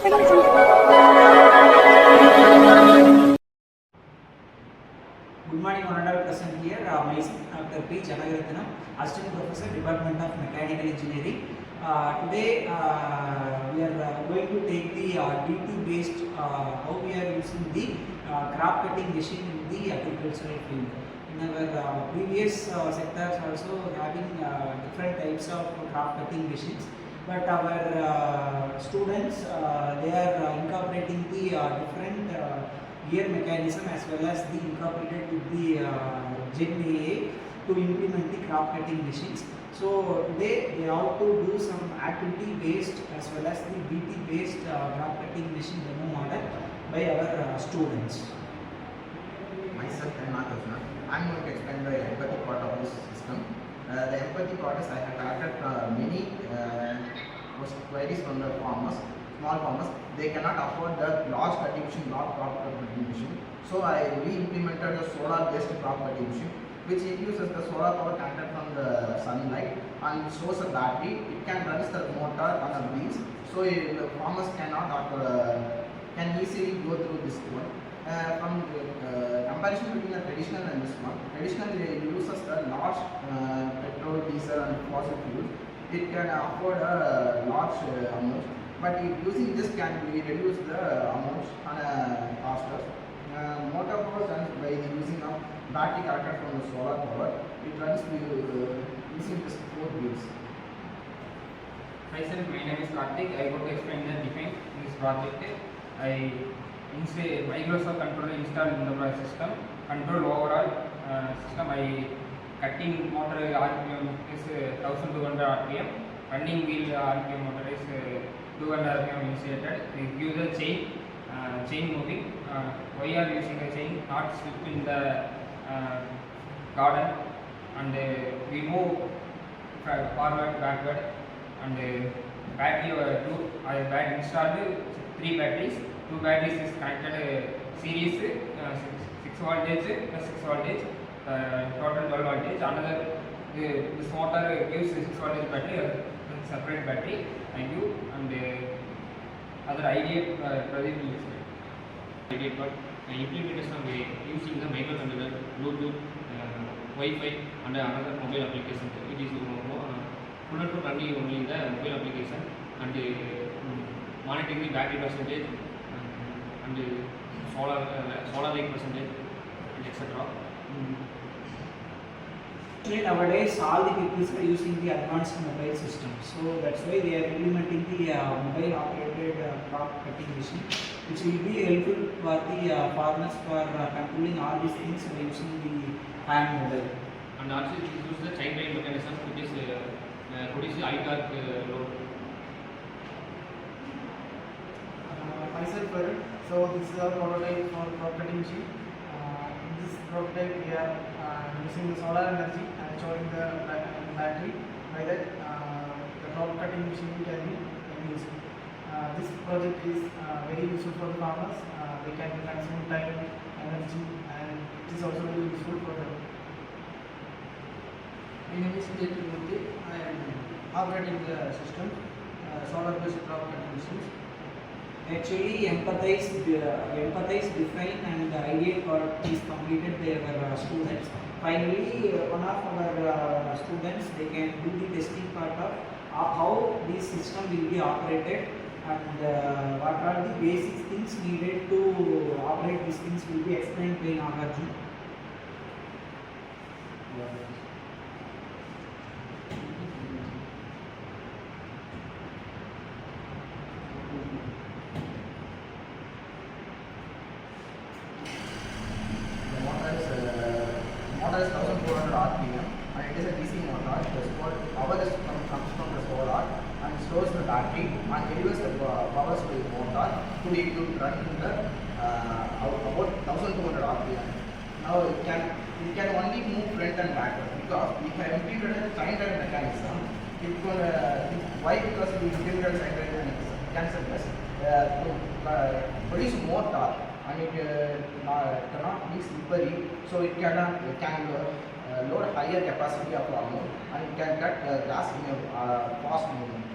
Good morning, honorable present here. Myself, Dr. P. Janagarathanam, Assistant Professor, Department of Mechanical Engineering. Today, we are going to take the D2 based how we are using the crop cutting machine in the agricultural field. In our previous sectors also having different types of crop cutting machines, but our students they are incorporating the different gear mechanism as well as the incorporated with the Gen AA to implement the crop cutting machines. So today they have to do some activity based as well as the BT based crop cutting machine demo model by our students. Myself, I'm going to explain the empathy part of this system. The empathy part is I have collected many queries from the farmers, small farmers. They cannot afford the large cutting machine, large crop cutting machine. So I re-implemented a solar-based crop cutting machine, which uses the solar power connected from the sunlight and stores a battery. It can run the motor on the wheels, so the farmers can easily go through this one. From comparison between the traditional and this one, traditional uses the large petrol, diesel and fossil fuels. It can afford a large amount, but using this can be reduce the amount on a cost. Motor power runs by the using of battery connected from the solar power. It runs using just 4 wheels. Hi sir, my name is Karthik. I want to explain the define in this project. I install Microsoft controller installed in the system. Control overall system. I cutting motor RPM is 1200 RPM. Running wheel RPM motor is 200 RPM initiated. It gives the chain moving. Why are using the chain? Not slip in the garden, and we move forward, backward, and battery I had installed 3 batteries. 2 batteries is connected series 6 voltage plus 6 voltage, total 12 voltage. Another this motor gives 6 voltage battery, separate battery. Thank you. And other idea Pradeep will explain. Idea part implementation of using the microcontroller, Bluetooth, Wi-Fi and another mobile application. It is full to running only the mobile application and monitoring the battery percentage and solar light percentage and etc. Nowadays, all the people are using the advanced mobile system, so that's why they are implementing the mobile operated crop cutting machine, which will be helpful for the farmers for controlling all these things by using the hand mobile. And also it uses the chain drive mechanism, which is produces high torque load. Myself, so this is our prototype for crop cutting machine. In this prototype, we are using the solar energy and storing the battery. By that, the crop cutting machine can be used. This project is very useful for the farmers. They can consume time, energy, and it is also very useful for them. My name is Murthy. I am operating the system, solar-based crop cutting machines. Actually, empathize, define, and the ideal part is completed by our students. Finally, one of our students, they can do the testing part of how this system will be operated and what are the basic things needed to operate these things will be explained by Nagarjun. Motor is 1400 RPM and it is a DC motor. The power comes from the solar and stores the battery and delivers the power to the motor to be able to run in the about 1200 RPM. Now it can only move front and backward because we have implemented sine drive mechanism. Why? Because we implemented sine drive mechanism to produce more torque. And it cannot be slippery, so it can load higher capacity of amount and it can cut grass in a fast movement.